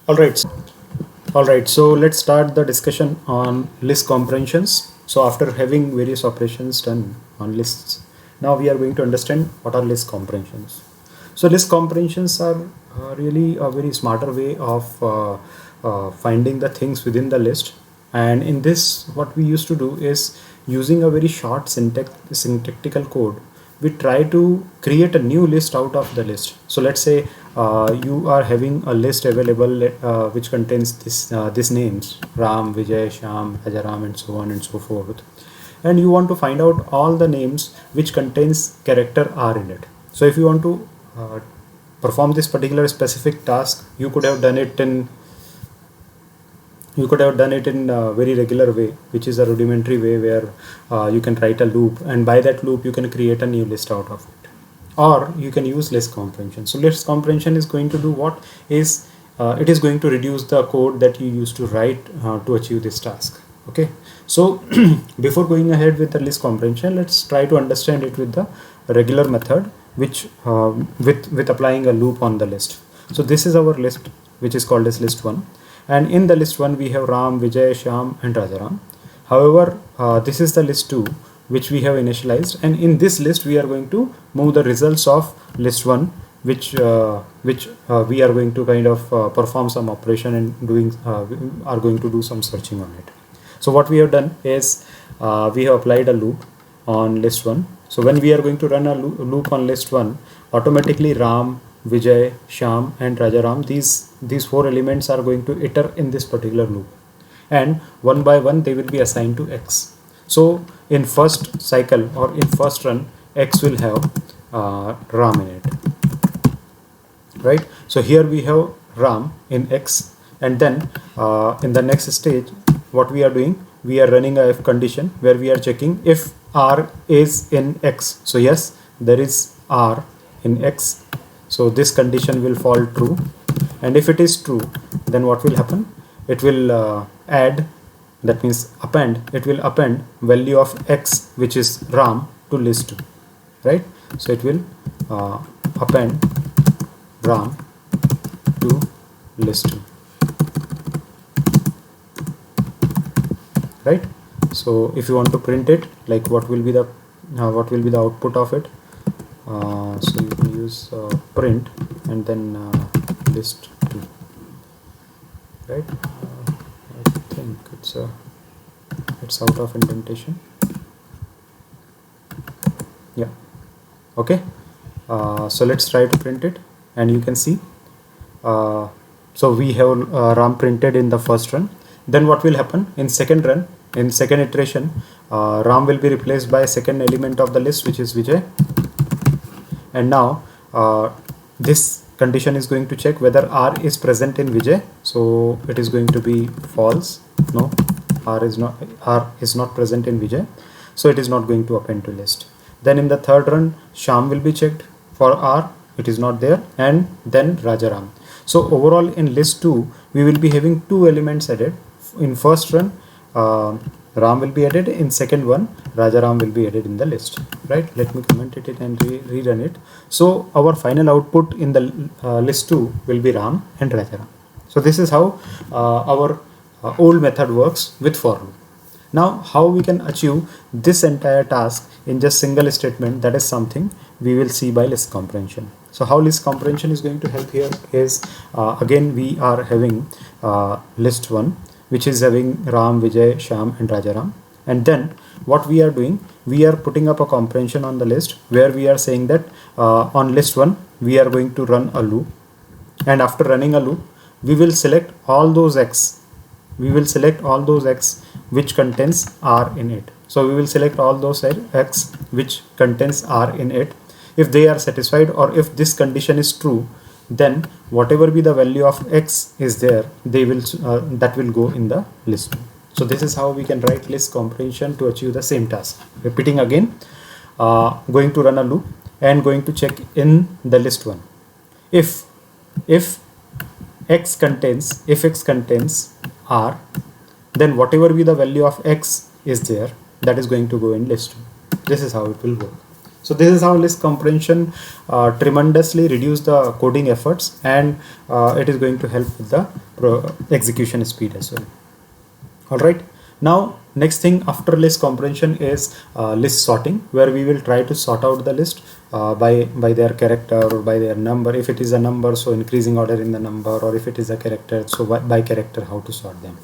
All right. All right. So let's start the discussion on list comprehensions. So after having various operations done on lists, now we are going to understand what are list comprehensions. So list comprehensions are really a very smarter way of finding the things within the list. And in this, what we used to do is using a very short syntactical code, we try to create a new list out of the list. So let's say you are having a list available which contains these names Ram, Vijay, Sham, Rajaram, and so on and so forth, and you want to find out all the names which contains character R in it. So if you want to perform this particular specific task, you could have done it in a very regular way, which is a rudimentary way where you can write a loop, and by that loop you can create a new list out of it, or you can use list comprehension. So list comprehension is going to do what is it is going to reduce the code that you used to write to achieve this task. Okay, so before going ahead with the list comprehension, let's try to understand it with the regular method, which with applying a loop on the list. So this is our list, which is called as list 1, and in the list 1 we have Ram, Vijay, Sham, and Rajaram. However, this is the list 2 which we have initialized, and in this list we are going to move the results of list 1, which we are going to kind of perform some operation and are going to do some searching on it. So what we have done is we have applied a loop on list 1. So when we are going to run a loop on list 1, automatically Ram, Vijay, Sham, and Rajaram, these four elements are going to iter in this particular loop, and one by one they will be assigned to X. So in first cycle or in first run, X will have Ram in it, right? So here we have Ram in X, and then in the next stage, what we are doing, we are running a if condition where we are checking if R is in X. So yes, there is R in X. So this condition will fall true, and if it is true, then what will happen? It will add, that means append, it will append value of X, which is Ram, to list 2, right? So it will append Ram to list 2, right? So if you want to print it, like what will be the output of it? So you can use print and then list 2, right? I think it's out of indentation. Yeah. Okay. So let's try to print it, and you can see. So we have Ram printed in the first run. Then what will happen in second run? In second iteration, Ram will be replaced by second element of the list, which is Vijay. And now this condition is going to check whether R is present in Vijay. So it is going to be false. No, R is not present in Vijay. So it is not going to append to list. Then in the third run, Sham will be checked for R. It is not there. And then Rajaram. So overall in list 2, we will be having 2 elements added. In first run, Ram will be added. In second one, Rajaram will be added in the list, right? Let me comment it and rerun it. So our final output in the list 2 will be Ram and Rajaram. So this is how our old method works with for loop. Now how we can achieve this entire task in just single statement, that is something we will see by list comprehension. So how list comprehension is going to help here is again we are having list 1, which is having Ram, Vijay, Sham, and Rajaram. And then what we are doing, we are putting up a comprehension on the list where we are saying that on list 1 we are going to run a loop, and after running a loop we will select all those X. We will select all those X which contains R in it. So we will select all those X which contains R in it. If they are satisfied, or if this condition is true, then whatever be the value of X is there, they will that will go in the list. So this is how we can write list comprehension to achieve the same task. Repeating again, going to run a loop and going to check in the list 1. If X contains R, then whatever be the value of X is there, that is going to go in list 2. This is how it will work. So this is how list comprehension tremendously reduce the coding efforts, and it is going to help with the execution speed as well. All right. Now next thing after list comprehension is list sorting, where we will try to sort out the list by their character or by their number. If it is a number, so increasing order in the number, or if it is a character, so by character how to sort them.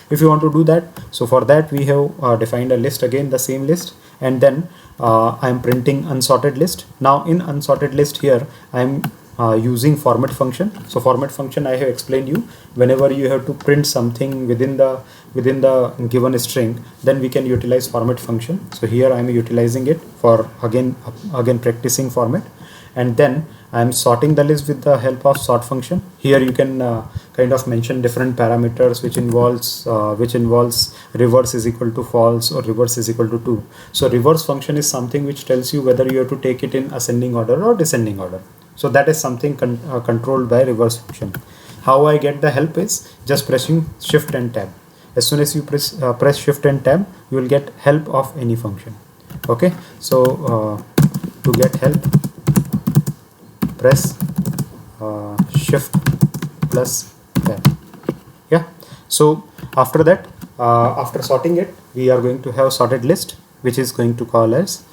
If you want to do that, so for that we have defined a list, again the same list, and then I am printing unsorted list. Now in unsorted list here I am using format function. So format function I have explained you, whenever you have to print something within the given string, then we can utilize format function. So here I am utilizing it for again practicing format, and then I am sorting the list with the help of sort function. Here you can kind of mention different parameters which involves reverse is equal to false or reverse is equal to true. So reverse function is something which tells you whether you have to take it in ascending order or descending order. So that is something controlled by reverse function. How I get the help is just pressing shift and tab. As soon as you press shift and tab, you will get help of any function. Okay, so to get help, press shift plus tab. Yeah, so after that, after sorting it, we are going to have sorted list, which is going to call as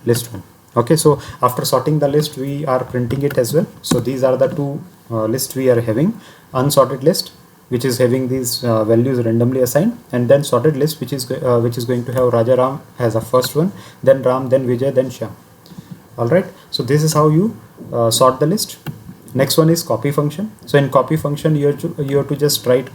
list 1. Okay, so after sorting the list, we are printing it as well. So these are the two lists we are having: unsorted list, which is having these values randomly assigned, and then sorted list, which is going to have Raja Ram as a first one, then Ram, then Vijay, then Shyam. All right, so this is how you sort the list. Next one is copy function. So in copy function, you have to just write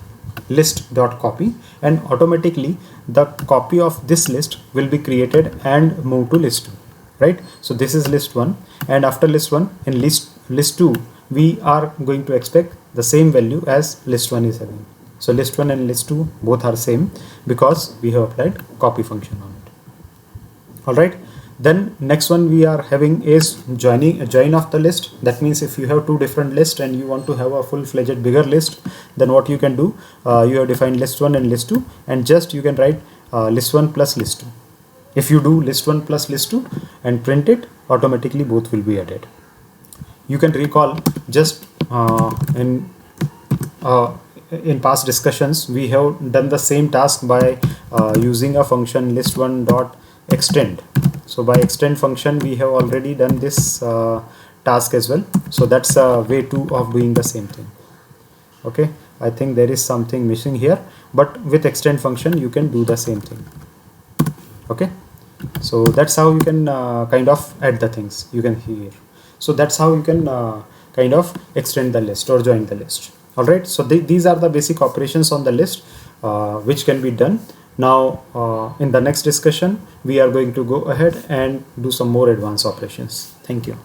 list.copy, and automatically the copy of this list will be created and moved to list 2. Right, so this is list 1, and after list 1, in list 2 we are going to expect the same value as list 1 is having. So list 1 and list 2 both are same because we have applied copy function on it. All right, then next one we are having is join of the list. That means if you have two different lists and you want to have a full-fledged bigger list, then what you can do, you have defined list 1 and list 2, and just you can write list 1 plus list 2. If you do list 1 plus list 2 and print it, automatically both will be added. You can recall just in past discussions we have done the same task by using a function list1 dot extend. So by extend function we have already done this task as well. So that's a way of doing the same thing. Okay, I think there is something missing here, but with extend function you can do the same thing. Okay, so that's how you can kind of add the things you can hear. So that's how you can kind of extend the list or join the list. All right, so these are the basic operations on the list which can be done. Now in the next discussion we are going to go ahead and do some more advanced operations. Thank you.